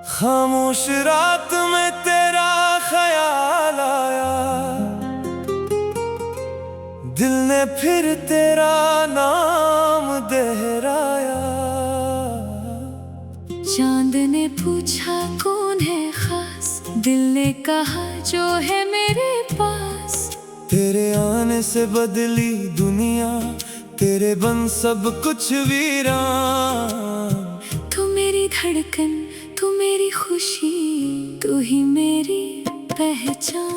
खामोश रात में तेरा ख्याल आया, दिल ने फिर तेरा नाम दोहराया। चांद ने पूछा कौन है खास, दिल ने कहा जो है मेरे पास। तेरे आने से बदली दुनिया, तेरे बन सब कुछ वीरान। तू मेरी धड़कन, तू मेरी खुशी, तू ही मेरी पहचान।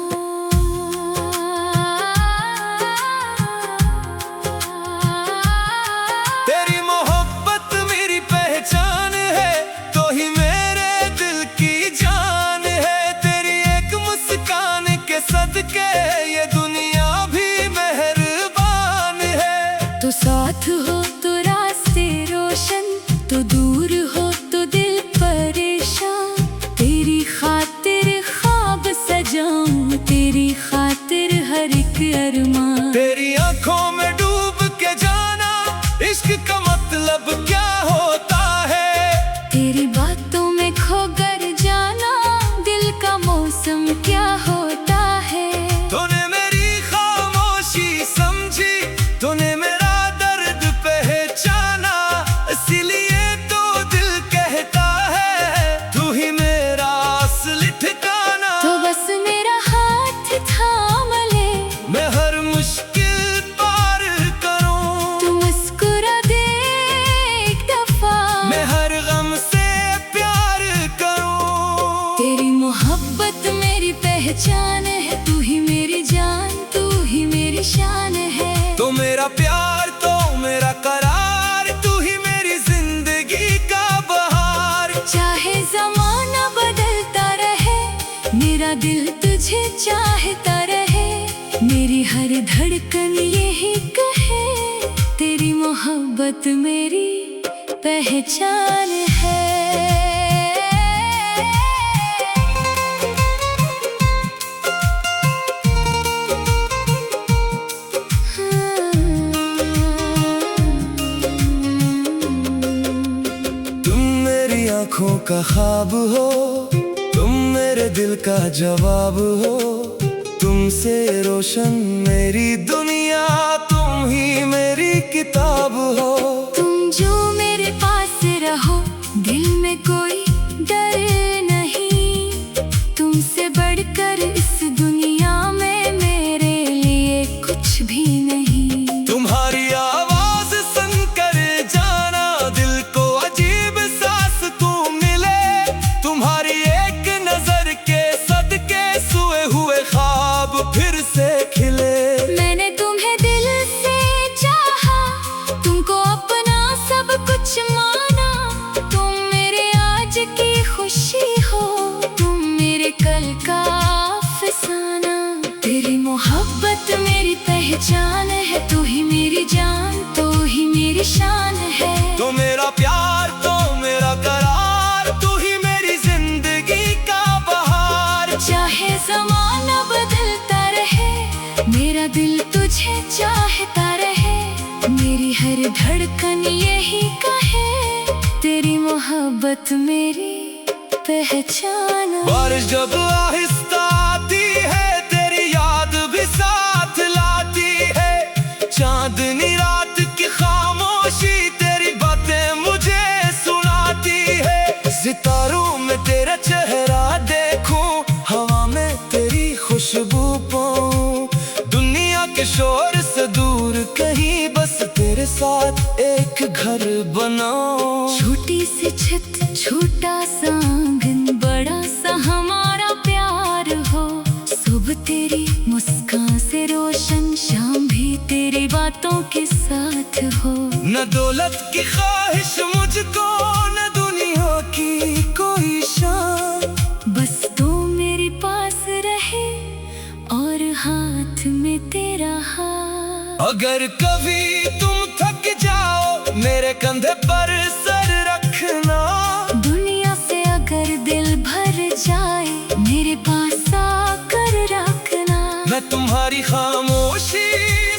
तेरी मोहब्बत मेरी पहचान है, तो ही मेरे दिल की जान है। तेरी एक मुस्कान के सदके ये दुनिया भी मेहरबान है। तो साथ हो तो रास्ते रोशन, तो दूर हो तो दिल परेशान। तेरी खातिर ख्वाब सजाऊं, तेरी खातिर हर एक अरमान। तेरी आंखों में डूब के जाना, इश्क का मतलब क्या होता है। तेरी बातों में खोकर जाना, दिल का मौसम क्या होता है। तूने मेरी खामोशी समझी, तूने मेरा दर्द पहचाना, इसीलिए तो दिल कहता है तू ही मेरा असली ठिकाना। तो बस मेरा हाथ थाम ले, मैं हर मुश्किल पार करूं। तू मुस्कुरा दे एक दफा, मैं हर गम से प्यार करूं। तेरी मोहब्बत मेरी पहचान है। तू ही मेरी जान, तू ही मेरी शान है। तो मेरा प्यार, तो मेरा करार, तू ही मेरी जिंदगी का बहार। चाहे जमाना बदलता रहे, मेरा दिल तुझे चाहता रहे। मेरी हर धड़कन यही कहे, तेरी मोहब्बत मेरी पहचान है। तुम मेरी आंखों का ख्वाब हो, तुम मेरे दिल का जवाब हो। तुमसे रोशन मेरी दुनिया, तुम ही मेरी किताब हो। तुम जो मेरे पास रहो, दिल में कोई डर नहीं। तुमसे बढ़कर इस दुनिया में मेरे लिए कुछ भी नहीं। तुम्हारी आवाज सुनकर जाना, दिल को अजीब सांस तू मिले। तुम्हारी एक नजर के सदके सोए हुए ख्वाब फिर से खिले। मैंने तुम्हें दिल से चाहा, तुमको अपना सब कुछ माना। तुम मेरे आज की खुशी हो, तुम मेरे कल का अफसाना। तेरी मोहब्बत मेरी पहचान है। तू ही मेरी जान, तू ही मेरी शान है। तो मेरा प्यार, तो मेरा करार, तू ही मेरी जिंदगी का बहार। चाहे जमाना बदलता रहे, मेरा दिल तुझे चाहता रहे। मेरी हर धड़कन यही कहे, तेरी मोहब्बत मेरी पहचान। बारिश जब आहिस्ता आती है, तेरी याद भी साथ लाती है। चांदनी रात की खामोशी, तेरी बातें मुझे सुनाती है। सितारों में तेरा चेहरा देखूं, हवा में तेरी खुशबू पाऊं। दुनिया के शोर से दूर कहीं, बस तेरे साथ एक घर बनाऊं। छोटी सी छत, छोटा सा आंगन, बड़ा सा हमारा प्यार हो। सुबह तेरी मुस्कान से रोशन, शाम भी तेरी बातों के साथ हो। न दौलत की ख्वाहिश मुझको, न दुनिया की कोई शान। बस तू मेरे पास रहे, और हाथ में तेरा हाथ। अगर कभी तुम थक जाओ, मेरे कंधे पर सर रखना। दुनिया से अगर दिल तुम्हारी खामोशी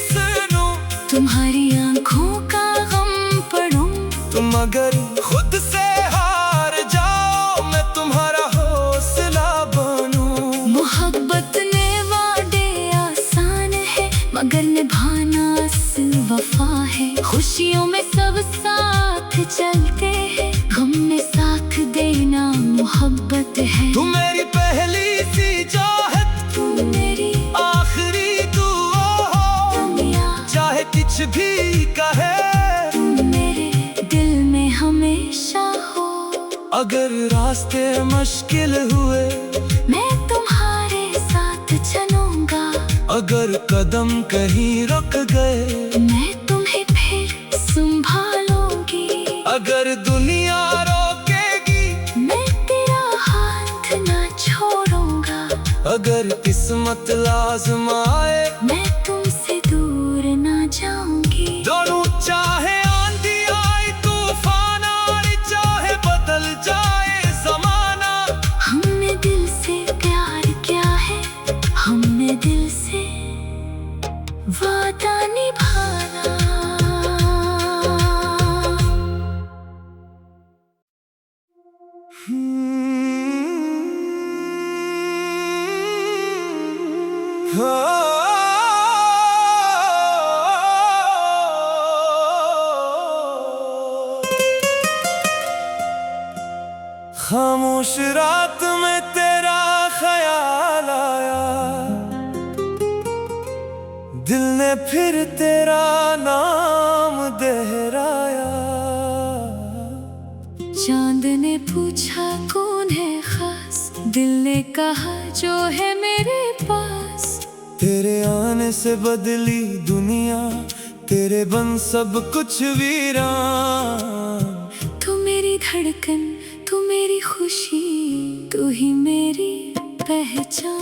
सुनूं, तुम्हारी आंखों का गम पढ़ूं। तुम अगर खुद से हार जाओ मैं तुम्हारा हौसला बनूं। मोहब्बत ने वादे आसान है मगर निभाना असल वफा है। खुशियों में सब साथ चलते हैं, गम में साथ देना मोहब्बत है। तुम मेरी पहली सी चाहत, तुम मेरी आखिरी दुआ हो, दुनिया चाहे कुछ भी कहे तुम मेरे दिल में हमेशा हो। अगर रास्ते मुश्किल हुए मैं तुम्हारे साथ चलूंगा, अगर कदम कहीं रुक गए मैं तुम्हें फिर संभालूंगी। अगर दुनिया रोकेगी मैं तेरा हाथ ना छोड़ूंगा, अगर किस्मत लाज़माए मैं तुमसे दूर ना जाऊंगी। दोनों चाहे आंधी आए तूफान आए चाहे बदल जाए जमाना, हमने दिल से प्यार किया है, हमने दिल से वादा निभाना। खामोश रात में तेरा ख्याल आया, दिल ने फिर तेरा नाम दोहराया। चांद ने पूछा कौन है खास, दिल ने कहा जो है मेरे पास। तेरे आने से बदली दुनिया, तेरे बन सब कुछ वीरान। तू मेरी धड़कन, तू मेरी खुशी, तू ही मेरी पहचान।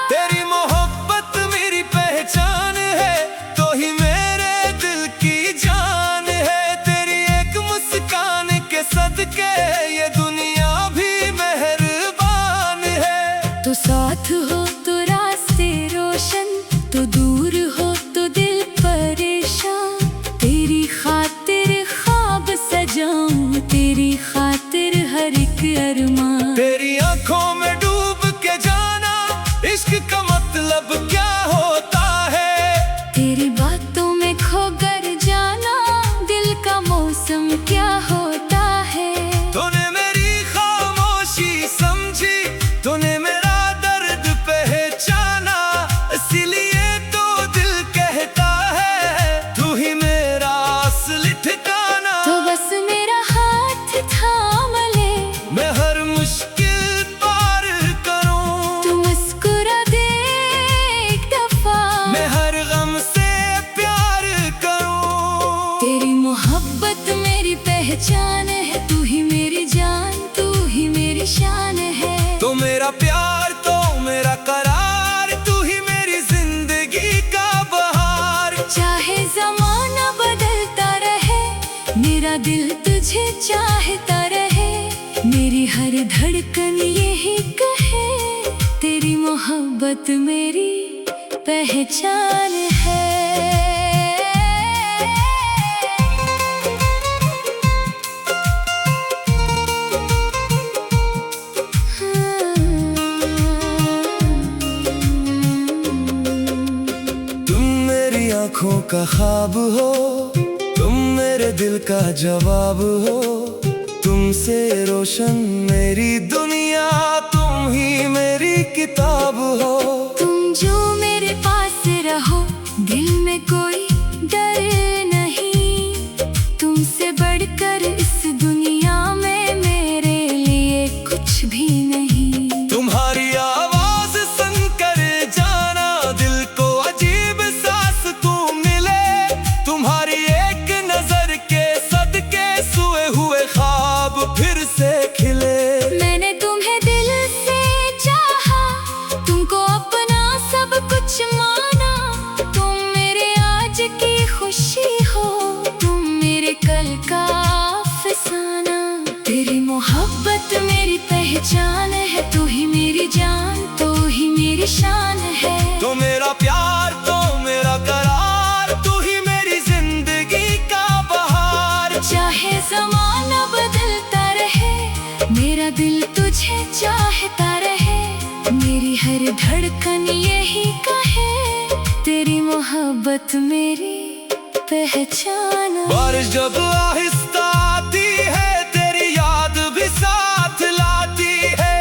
तेरी मोहब्बत मेरी पहचान है, तो ही मेरे दिल की जान है। तेरी एक मुस्कान के सदके ये दुनिया भी मेहरबान है। तो साथ हो तो रास्ते रोशन, तो दूर हो तो दिल परेशान। तेरी खातिर ख्वाब सजाऊं, तेरी खातिर हर एक अरमान। तेरी आंखों में डूब के जाना, इश्क का मतलब क्या होता है। तेरी बातों में खोकर जाना, दिल का मौसम क्या होता है। तूने मेरी खामोशी समझी, तूने मेरा दर्द पहचाना, इसीलिए तो दिल कहता है तू ही मेरा असली ठिकाना। तो बस मेरा हाथ थाम ले, मैं हर मुश्किल पार करूं, तू मुस्कुरा दे एक दफा, मैं हर गम से प्यार करूं। तेरी मोहब्बत मेरी पहचान है, तू ही मेरी जान, तू ही मेरी शान है। तो मेरा प्यार, तो मेरा करार, तू ही मेरी जिंदगी का बहार। चाहे जमाना बदलता रहे, मेरा दिल तुझे चाहता रहे। मेरी हर धड़कन यही कहे, तेरी मोहब्बत मेरी पहचान है। तुम मेरी आंखों का ख्वाब हो, तुम मेरे दिल का जवाब हो। तुमसे रोशन मेरी दुनिया, तुम ही मेरी किताब हो। तुम जो मेरे पास रहो, दिल में कोई डर नहीं। तुमसे बढ़कर इस दुनिया में मेरे लिए कुछ भी नहीं। तुम्हारी आवाज सुनकर जाना, दिल को अजीब सांस तू मिले। तुम्हारी एक नजर के सदके सोए हुए ख्वाब फिर से खिले। मैंने तुम्हें दिल से चाहा, तुमको अपना सब कुछ पहचान है, तू ही मेरी जान, तू ही मेरी शान है। तो मेरा प्यार, तो मेरा करार, तू ही मेरी जिंदगी का बहार। चाहे ज़माना बदलता रहे, मेरा दिल तुझे चाहता रहे। मेरी हर धड़कन यही कहे, तेरी मोहब्बत मेरी पहचान। बारिश जब आहिस्ता आती है, तेरी याद भी साथ लाती है।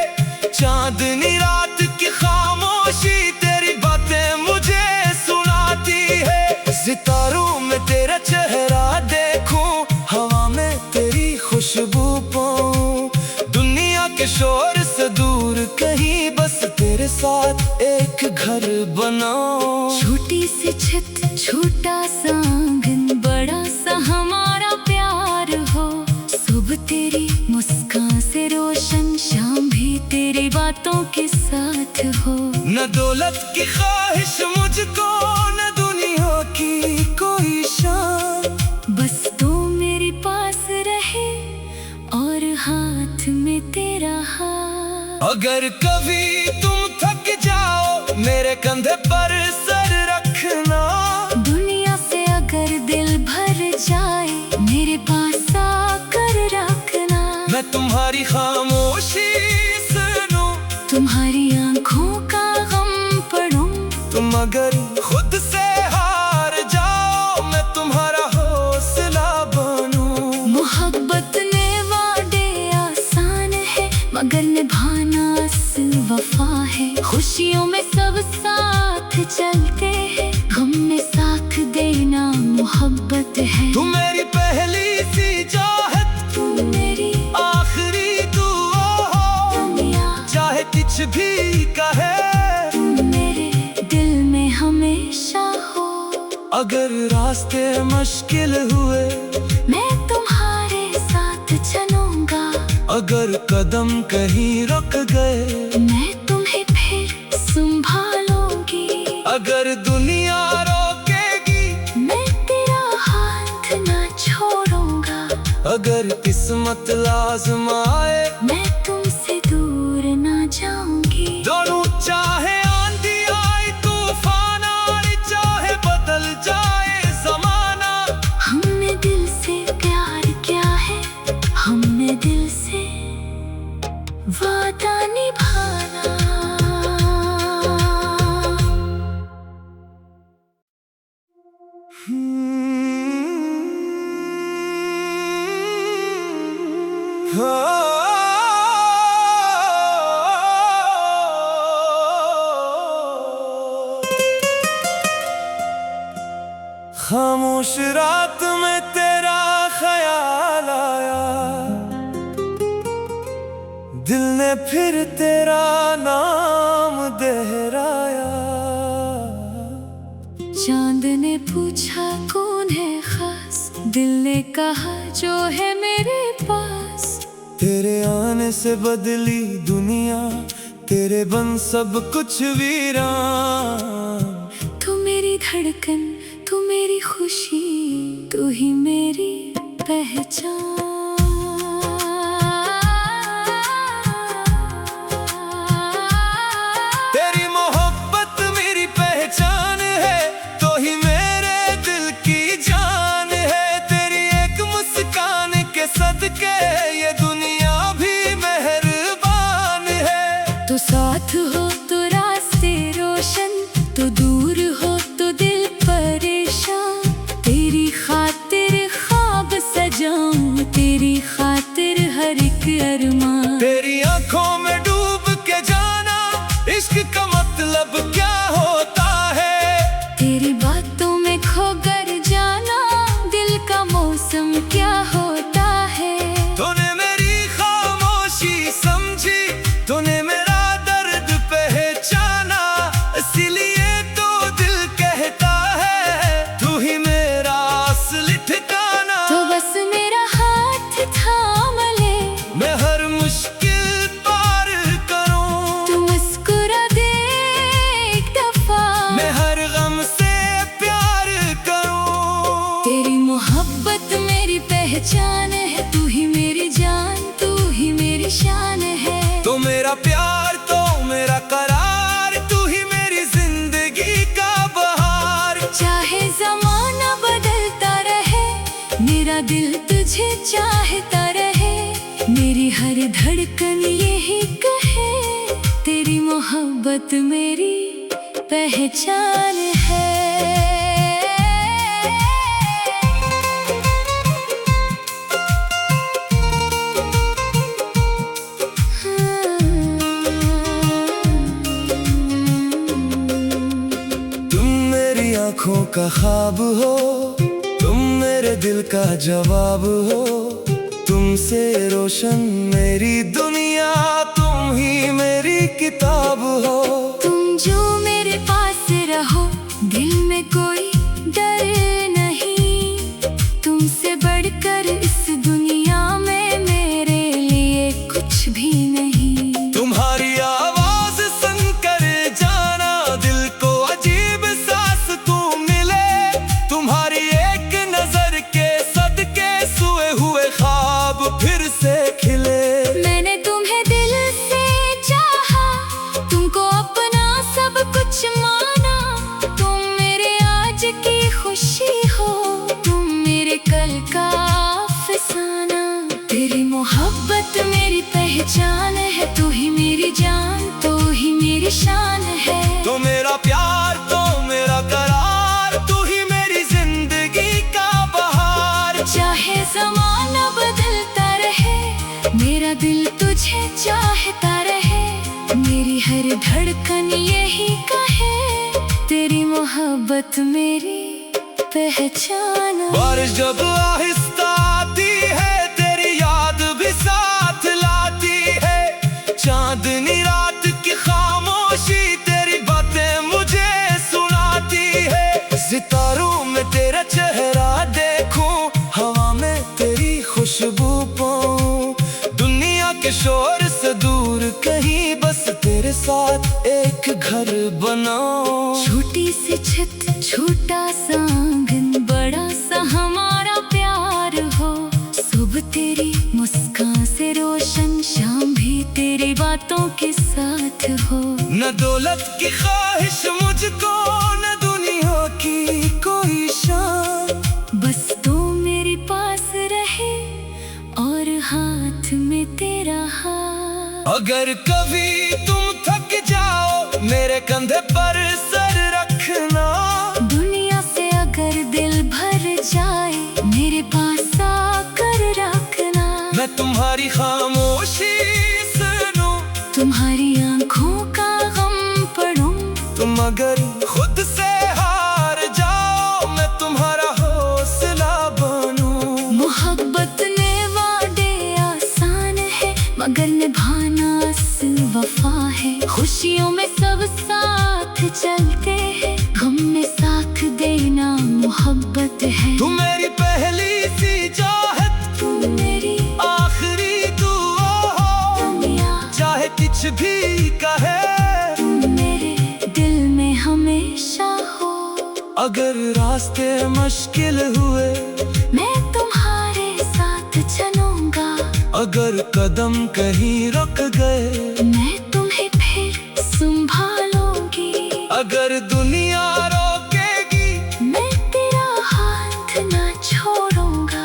चांदनी रात की खामोशी, तेरी बातें मुझे सुनाती है। सितारों में तेरा चेहरा देखूं, हवा में तेरी खुशबू पाऊं। दुनिया के शोर से दूर कहीं, बस तेरे साथ एक घर बनाऊं। छोटी सी छत, छोटा सा आंगन, बड़ा सा हमारा प्यार हो। सुबह तेरी मुस्कान से रोशन, शाम भी तेरी बातों के साथ हो। न दौलत की ख्वाहिश मुझको, न दुनिया की कोई शान। बस तू मेरे पास रहे और हाथ में तेरा हाथ। अगर कभी तुम थक जाओ, मेरे कंधे पर सर रखना। दुनिया से अगर दिल भर जाए, मेरे पास आकर रखना। मैं तुम्हारी खामोशी सुनूं, तुम्हारी आंखों का गम पढ़ूं। तुम अगर खुद से हार जाओ, मैं तुम्हारा हौसला बनूं। मोहब्बत ने वादे आसान है, मगर निभाना असल वफा है। खुशियों में सब साथ चलते हैं, गम में साथ देना मोहब्बत है। तुम मेरी पहली सी चाहत, तुम मेरी आखिरी दुआ हो। दुनिया चाहे कुछ भी कहे, तुम मेरे दिल में हमेशा हो। अगर रास्ते मुश्किल हुए, मैं तुम्हारे साथ चलूंगा। अगर कदम कहीं रुक गए, मैं तुम्हें फिर संभालूंगी। अगर दुनिया रोकेगी, मैं तेरा हाथ ना छोड़ूंगा। अगर किस्मत लाज़िम आए, मैं तुमसे दूर ना जाऊंगी। दोनों चाहे आंधी आए, तूफान आए, चाहे बदल जाए जमाना। हमने दिल से प्यार किया है, हमने दिल से वादा निभाना। खामोश रात में तेरा ख्याल आया, दिल ने फिर तेरा नाम दोहराया। चांद ने पूछा कौन है खास, दिल ने कहा जो है मेरे पास। तेरे आने से बदली दुनिया, तेरे बन सब कुछ वीरान। तू मेरी धड़कन, तू मेरी खुशी, तू ही मेरी पहचान। तेरी मोहब्बत मेरी पहचान है, तो ही मेरे दिल की जान है। तेरी एक मुस्कान के सदके, ये दुनिया भी मेहरबान है। तो साथ हो तो रास्ते रोशन, तो दूर हो तो दिल परेशान। तेरी खातिर ख्वाब सजाऊं, तेरी खातिर हर एक अरमान। तेरी आंखों में डूब के जाना, इश्क का मतलब क्या होता है। तेरी बातों में खोकर जाना, दिल का मौसम क्या होता है। तूने मेरी खामोशी समझी, तूने मेरा दर्द पहचाना। इसीलिए तो दिल कहता है, तू ही मेरा असली ठिकाना। तो बस मेरा हाथ थाम ले, मैं हर मुश्किल पार करूं। तू मुस्कुरा दे एक दफा, मैं हर गम से प्यार करूं। तेरी मोहब्बत मेरी पहचान है। तू ही मेरी जान, तू ही मेरी शान है। तो मेरा प्यार तो मेरा करार, तू ही मेरी जिंदगी का बहार। चाहे जमाना बदलता रहे, मेरा दिल तुझे चाहता रहे। मेरी हर धड़कन यही कहे, तेरी मोहब्बत मेरी पहचान है। आँखों का ख्वाब हो, तुम मेरे दिल का जवाब हो। तुमसे रोशन मेरी दुनिया, तुम ही मेरी किताब हो। तुम जो मेरे पास रहो, दिल में कोई डर नहीं। तुमसे बढ़कर इस दुनिया में मेरे लिए कुछ भी नहीं। तुम्हारी आवाज सुनकर जाना, दिल को अजीब सांस तू मिले। तुम्हारी एक नजर के सदके सोए हुए ख्वाब फिर से खिले। मैंने तुम्हें दिल से चाहा, तुमको अपना सब कुछ माना। तुम मेरे आज की खुशी हो, तुम मेरे कल का अफसाना। तेरी मोहब्बत मेरी पहचान है, तू ही मेरी जान, तू ही मेरी शान है। तो मेरा प्यार तो मेरा करार, तू ही मेरी जिंदगी का बहार। चाहे जमाना बदलता रहे, मेरा दिल तुझे चाहता रहे। मेरी हर धड़कन यही कहे, तेरी मोहब्बत मेरी पहचान है। बारिश जब आहिस्ता आती है, तेरी याद भी साथ लाती है। चांदनी रात की खामोशी, तेरी बातें मुझे सुनाती है। सितारों में तेरा चेहरा देखूं, हवा में तेरी खुशबू पाऊं। दुनिया के शोर से दूर कहीं, बस तेरे साथ एक घर बनाऊं। छोटी सी छत, छोटा सा आंगन, बड़ा सा हमारा प्यार हो। सुबह तेरी मुस्कान से रोशन, शाम भी तेरी बातों के साथ हो। न दौलत की ख्वाहिश मुझको, न दुनिया की कोई शान। बस तू मेरे पास रहे और हाथ में तेरा हाथ। अगर कभी तुम थक जाओ, मेरे कंधे पर सर रखना। दुनिया से अगर दिल भर जाए, मेरे पास आकर रखना। मैं तुम्हारी खामोशी सुनूं, तुम्हारी आंखों का गम पढ़ूं। तुम अगर खुद से हार जाओ, मैं तुम्हारा हौसला बनूं। मोहब्बत ने वादे आसान है, मगर निभाना वफा है। खुशियों में सब साथ चलते हैं, गम में साथ देना मोहब्बत है। तुम मेरी पहली सी चाहत, तुम मेरी आखिरी दुआ हो। दुनिया चाहे कुछ भी कहे, तुम मेरे दिल में हमेशा हो। अगर रास्ते मुश्किल हुए, मैं तुम्हारे साथ चलूंगा। अगर कदम कहीं रुक गए, मैं तुम्हें फिर संभालूंगी। अगर दुनिया रोकेगी, मैं तेरा हाथ ना छोड़ूंगा।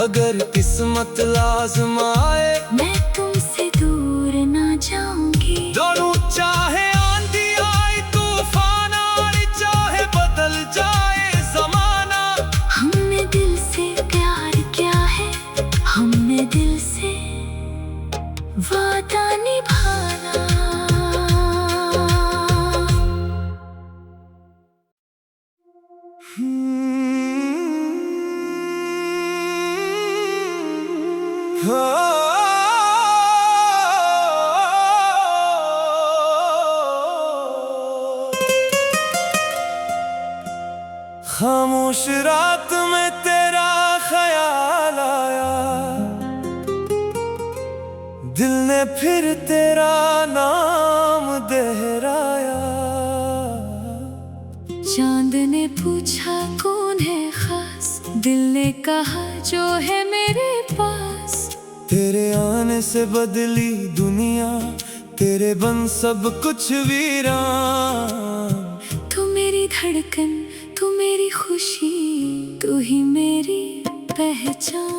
अगर किस्मत लाज़माए, मैं तुमसे दूर ना जाऊंगी। दोनों चाहे आंधी आए, तूफान आए, चाहे बदल जाए जमाना। हमने दिल से प्यार किया है, हमने दिल से वादा निभाना। खामोश रात में तेरा ख्याल आया, दिल ने फिर तेरा नाम दोहराया। चांद ने पूछा कौन है खास, दिल ने कहा जो है मेरे पास। तेरे आने से बदली दुनिया, तेरे बन सब कुछ वीरान। तू मेरी धड़कन, तू मेरी खुशी, तू ही मेरी पहचान।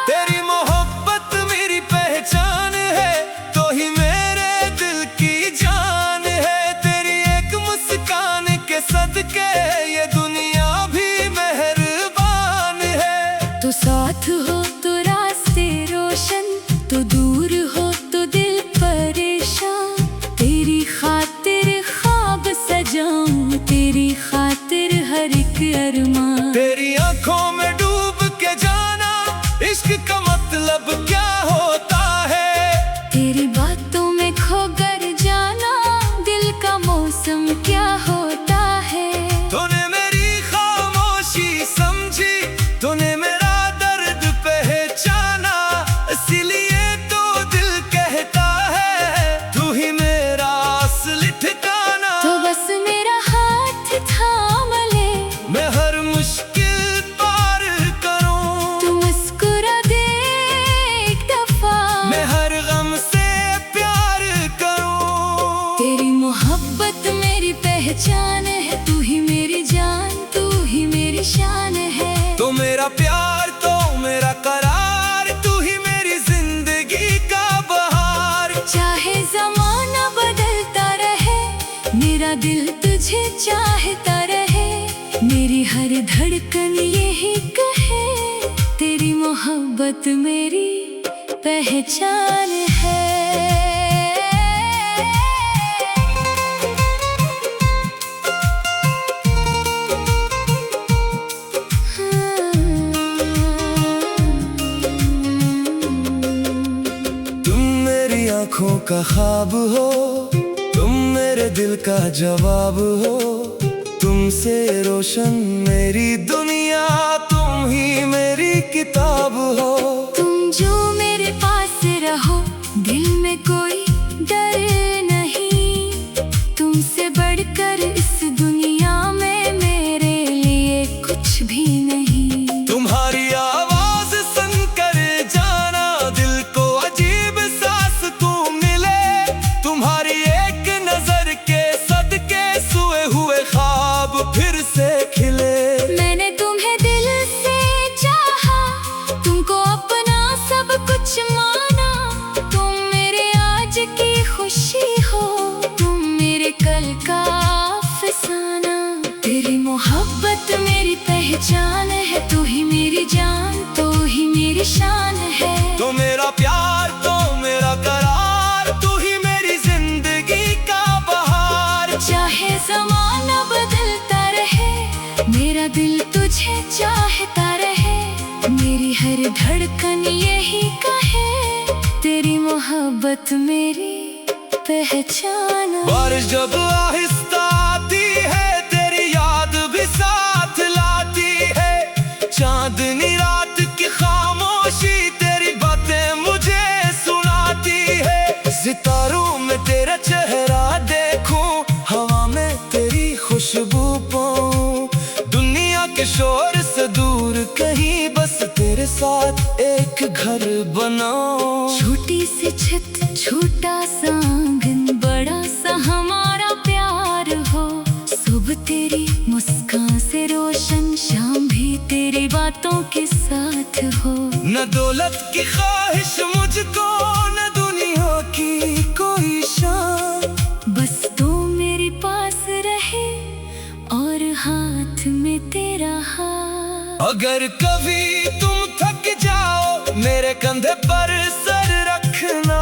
तेरी मोहब्बत मेरी पहचान है, तो ही मेरे दिल की जान है। तेरी एक मुस्कान के सदके ये दुनिया भी मेहरबान है। तो साथ हो तो रास्ते रोशन, तो दूर हो तो दिल परेशान। तेरी खातिर ख्वाब सजाऊं, तेरी खातिर हर एक अरमान। तेरी आंखों में डूब के जाना, इश्क का मतलब क्या होता है। तेरी बातों में खोकर जाना, दिल का मौसम क्या होता है। तूने मेरी खामोशी समझी, तूने मेरा दर्द पहचाना, इसीलिए तो दिल कहता है तू ही मेरा असली ठिकाना। तो बस मेरा हाथ थाम ले, मैं हर मुश्किल पार करूं। तू मुस्कुरा दे एक दफा, मैं हर गम से प्यार करूं। तेरी मोहब्बत मेरी पहचान है। तू ही मेरी जान, तू ही मेरी शान है। तो मेरा प्यार, तो मेरा करार, तू ही मेरी जिंदगी का बहार। चाहे जमाना बदलता रहे, मेरा दिल तुझे चाहता रहे। मेरी हर धड़कन यही कहे, तेरी मोहब्बत मेरी पहचान है। तुम मेरी आंखों का ख्वाब हो, तुम मेरे दिल का जवाब हो। तुमसे रोशन मेरी दुनिया, तुम ही मेरी किताब हो। तुम जो मेरे पास रहो, दिल में कोई डर नहीं। तुमसे बढ़कर इस दुनिया में मेरे लिए कुछ भी नहीं। तुम्हारी आवाज सुनकर जाना, दिल को अजीब सांस तू मिले। तुम्हारी एक नजर के सदके सोए हुए ख्वाब फिर से खिले। मैंने तुम्हें दिल से चाहा, तुमको अपना सब कुछ माना। तुम मेरे आज की खुशी हो, तुम मेरे कल का अफसाना। तेरी मोहब्बत मेरी पहचान है, तू ही मेरी जान, तू ही मेरी शान है। तो मेरा प्यार, तो मेरा करार, तू ही मेरी जिंदगी का बहार। चाहे जमाना बदलता रहे, मेरा दिल तुझे चाहता रहे। मेरी हर धड़कन यही कहे, तेरी मोहब्बत मेरी पहचान है। बारिश जब आहिस्ता आती है, तेरी याद भी साथ लाती है। चांदनी रात की खामोशी, तेरी बातें मुझे सुनाती है। सितारों में तेरा चेहरा देखूं, हवा में तेरी खुशबू पाऊं। दुनिया के शोर से दूर कहीं, बस तेरे साथ एक घर बनाऊं। छोटी सी छत, छोटा सा आंगन, बड़ा सा हमारा प्यार हो। सुबह तेरी मुस्कान से रोशन, शाम भी तेरी बातों के साथ हो। न दौलत की ख्वाहिश मुझको, न दुनिया की कोई शान। बस तू मेरे पास रहे, और हाथ में तेरा हाथ। अगर कभी तुम थक जाओ, मेरे कंधे पर सर रखना।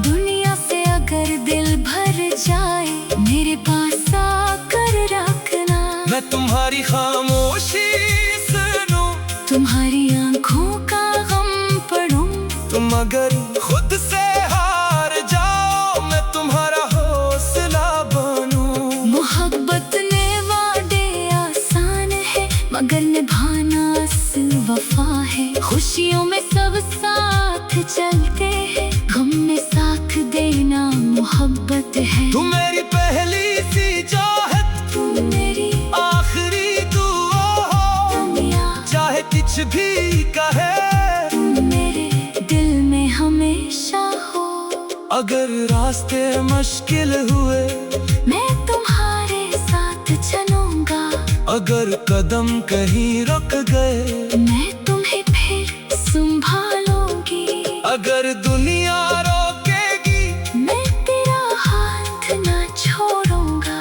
दुनिया से अगर दिल भर जाए, मेरे पास आकर रखना। मैं तुम्हारी खामोशी सुनूं, तुम्हारी आंखों का गम पढ़ूं। तुम अगर खुद से हार जाओ, मैं तुम्हारा हौसला बनूं। मोहब्बत ने वादे आसान है, मगर निभाना वफा है। खुशियों में सब साथ चलते हैं, गम में साथ देना मोहब्बत है। तू मेरी पहली सी चाहत, तू मेरी आखिरी दुआ। अगर रास्ते मुश्किल हुए मैं तुम्हारे साथ चलूंगा। अगर कदम कहीं रुक गए मैं तुम्हें फिर संभालूंगी। अगर दुनिया रोकेगी मैं तेरा हाथ ना छोड़ूंगा।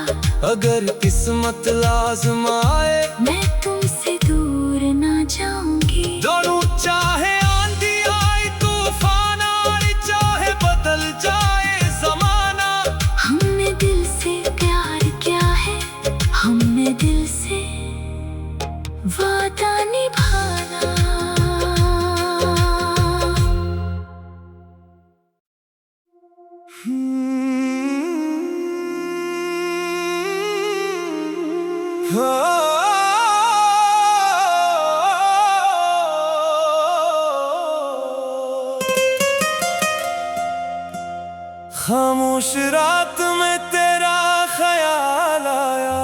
अगर किस्मत लाज़िम आए मैं तुमसे दूर ना जाऊंगी। दोनों चाहे आंधी आए तूफान आए चाहे बदल जाए जमाना, हमने दिल से प्यार किया है, हमने दिल से वादा निभाना। खामोश रात में तेरा ख्याल आया,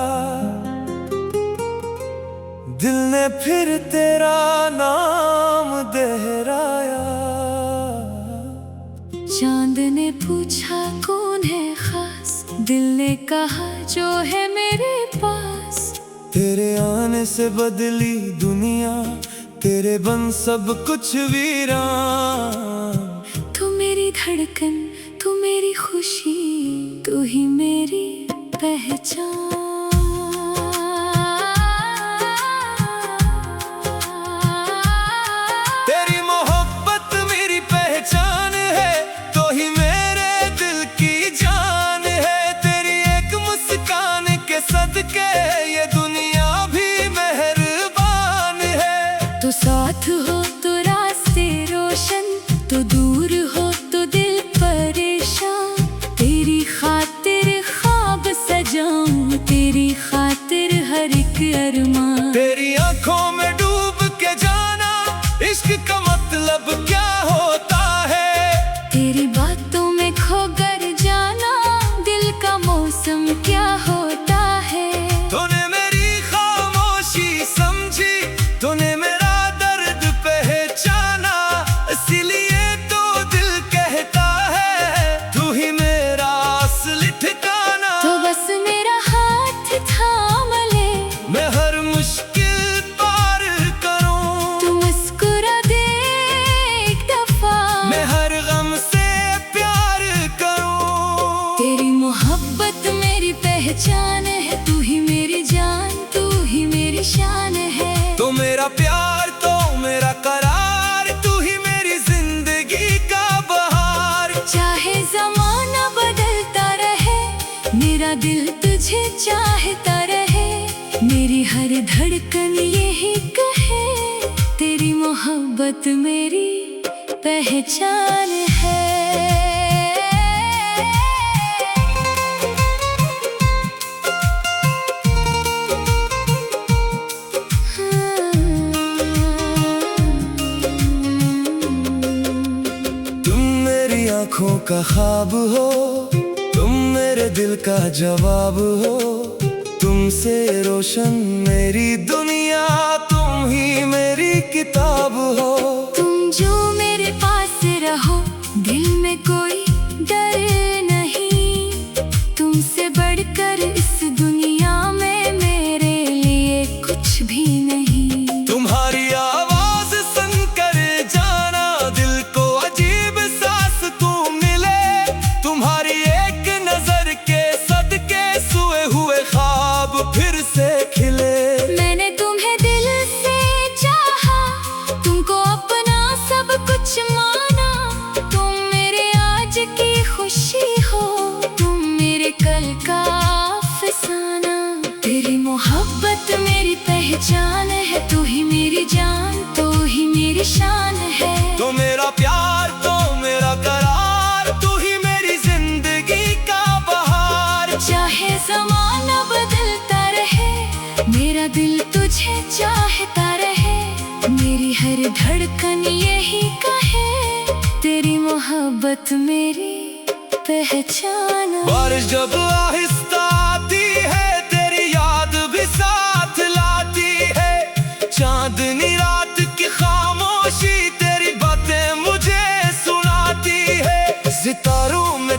दिल ने फिर तेरा नाम दोहराया। चांद ने पूछा कौन है खास, दिल ने कहा जो है मेरे पास। तेरे आने से बदली दुनिया, तेरे बन सब कुछ वीरान। तू मेरी धड़कन, तू मेरी खुशी, तू ही मेरी पहचान। तेरी मोहब्बत मेरी पहचान है, तो ही मेरे दिल की जान है। तेरी एक मुस्कान के सदके ये दुनिया भी मेहरबान है। तो साथ हो तो रास्ते रोशन, तो दूर हो तो दिल परेशान। तेरी खातिर ख्वाब सजाऊं, तेरी खातिर हर एक अरमान। तेरी आंखों में डूब के जाना, इश्क का मतलब क्या होता है। तेरी बातों में खोकर जाना, दिल का मौसम क्या होता है। तूने मेरी खामोशी समझी, तूने मेरा दर्द पहचाना, इसीलिए तो दिल कहता है तू ही मेरा असली ठिकाना। तो बस मेरा हाथ थाम ले, मैं हर मुश्किल पार करूं, तू मुस्कुरा दे एक दफा। मैं हर गम से प्यार करूं। तेरी मोहब्बत मेरी पहचान है, तू ही मेरी जान, तू ही मेरी शान है। तो मेरा प्यार तो मेरा करार, तू ही मेरी जिंदगी का बहार। चाहे जमाना बदलता रहे, मेरा दिल तुझे चाहता रहे। मेरी हर धड़कन यही कहे, तेरी मोहब्बत मेरी पहचान है। तुम मेरी आंखों का ख्वाब हो, तुम मेरे दिल का जवाब हो। तुमसे रोशन मेरी दुनिया, तुम ही मेरी किताब हो। तुम जो मेरे पास रहो, दिल में कोई डर नहीं। तुमसे बढ़कर इस दुनिया में मेरे लिए कुछ भी नहीं। तुम्हारी आवाज सुनकर जाना, दिल को अजीब सांस तू मिले। तुम्हारी एक नजर के सदके सोए हुए ख्वाब फिर से खिले। मैंने तुम्हें दिल से चाहा, तुमको अपना सब कुछ माना। तुम मेरे आज की खुशी हो, तुम मेरे कल का अफसाना। तेरी मोहब्बत मेरी पहचान है, तू ही मेरी जान, तू ही मेरी शान है। तो मेरा प्यार तो मेरा करार, तू ही मेरी जिंदगी का बहार। चाहे जमाना बदलता रहे, मेरा दिल तुझे चाहता रहे। मेरी हर धड़कन यही कहे, तेरी मोहब्बत मेरी पहचान। बारिश जब आहिस्ता आती है, तेरी याद भी साथ लाती है। चांदनी रात की खामोशी, तेरी बातें मुझे सुनाती है। सितारों में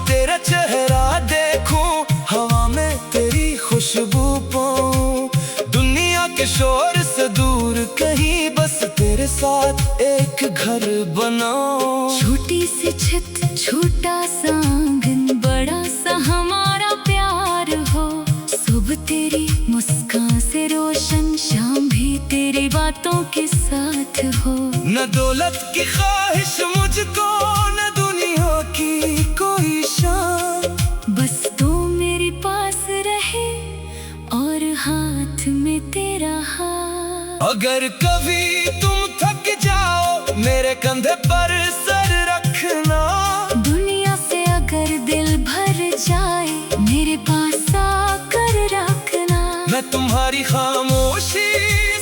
साथ एक घर बनाओ। छोटी सी छत छोटा सा आंगन बड़ा सा हमारा प्यार हो। सुबह तेरी मुस्कान से रोशन शाम भी तेरी बातों के साथ हो। न दौलत की ख्वाहिश मुझको न दुनिया की कोई शान, बस तू मेरे पास रहे और हाथ में तेरा हाथ। अगर कभी तुम थक जाओ मेरे कंधे पर सर रखना। दुनिया से अगर दिल भर जाए मेरे पास आकर रखना। मैं तुम्हारी खामोशी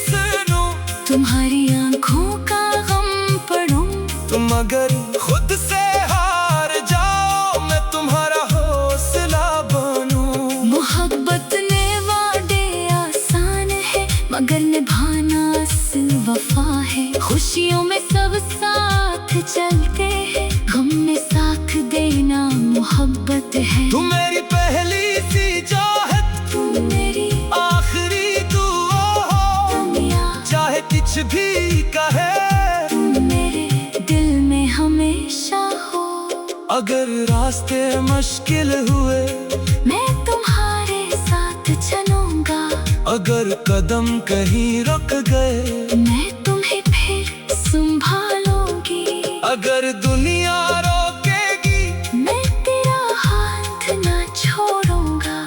सुनूं, तुम्हारी आंखों का गम पढ़ूं। तुम अगर खुद से हार जाओ मैं तुम्हारा हौसला बनूं। मोहब्बत ने वादे आसान है मगर निभाना वफा है। खुशियों में सब साथ चलते हैं, गम में साथ देना मोहब्बत है। तुम मेरी पहली सी चाहत, तुम मेरी आखिरी दुआ हो। दुनिया चाहे कुछ भी कहे तुम मेरे दिल में हमेशा हो। अगर रास्ते मुश्किल हुए मैं तुम्हारे साथ चलूंगा। अगर कदम कहीं रुक गए मैं तुम्हें फिर संभालूंगी। अगर दुनिया रोकेगी मैं तेरा हाथ ना छोड़ूंगा।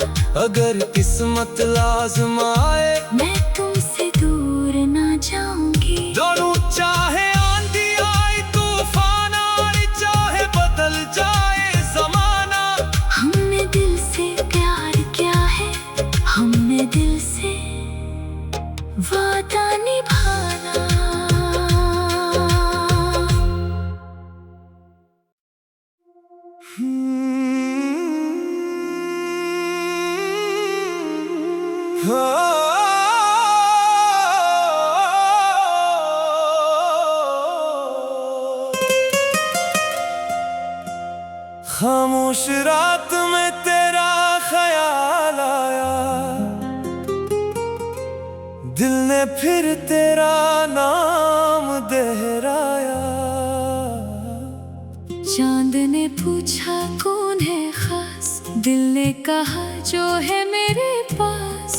अगर किस्मत लाज़माए मैं तुमसे दूर ना जाऊंगी। दोनों चाहे आंधी आए तूफान आए चाहे बदल जाए जमाना। हमने दिल से प्यार किया है, हमने दिल से वादा निभाना। खामोश रात में तेरा ख्याल आया, दिल ने फिर तेरा नाम दोहराया। चांद ने पूछा कौन है खास, दिल ने कहा जो है मेरे पास।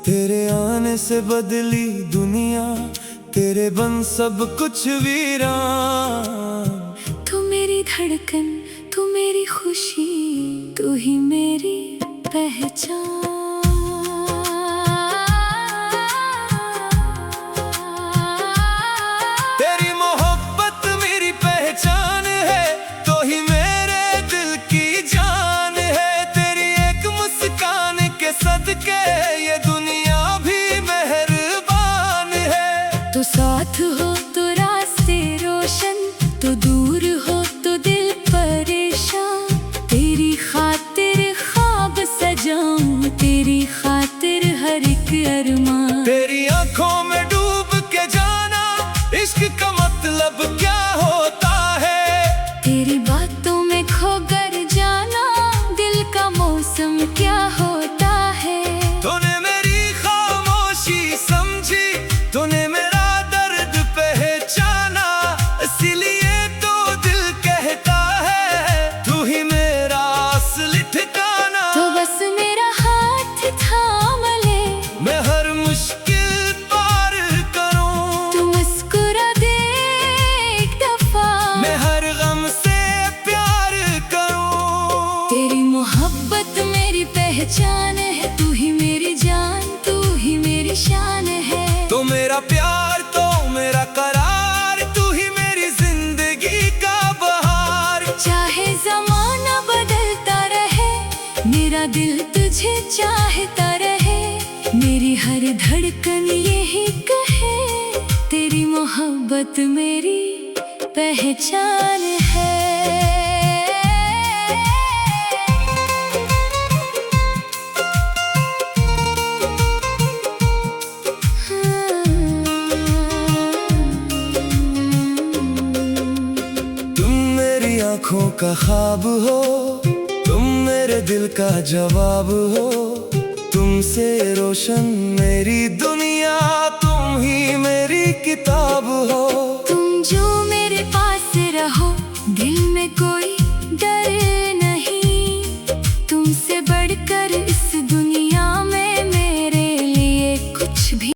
तेरे आने से बदली दुनिया, तेरे बन सब कुछ वीरान। तू मेरी धड़कन, तू मेरी खुशी, तू ही मेरी पहचान। तेरी मोहब्बत मेरी पहचान है, तो ही मेरे दिल की जान है। तेरी एक मुस्कान के सदके ये दुनिया भी मेहरबान है। तो साथ हो तो रास्ते रोशन, तो दूर हो तो दिल परेशान। तेरी खातिर ख्वाब सजाऊं, तेरी खातिर हर एक अरमान। तेरी आंखों में डूब के जाना, इश्क का मतलब क्या होता है। तेरी बातों में खोकर जाना, दिल का मौसम क्या होता है। तूने मेरी खामोशी समझी, तूने मेरा दर्द पहचाना। इसीलिए तो दिल कहता है तू ही मेरा असली ठिकाना। तो बस मेरा हाथ थाम ले, मैं हर मुश्किल पार करूं। तू मुस्कुरा दे एक दफा, मैं हर गम से प्यार करूं। तेरी मोहब्बत मेरी पहचान है। तू ही मेरी जान, तू ही मेरी शान है। तो मेरा प्यार, तो मेरा करार, तू ही मेरी जिंदगी का बहार। चाहे जमाना बदलता रहे, मेरा दिल तुझे चाहता रहे। मेरी हर धड़कन यही कहे, तेरी मोहब्बत मेरी पहचान है। तुम मेरी आंखों का ख्वाब हो, तुम मेरे दिल का जवाब हो। तुमसे रोशन मेरी दुनिया।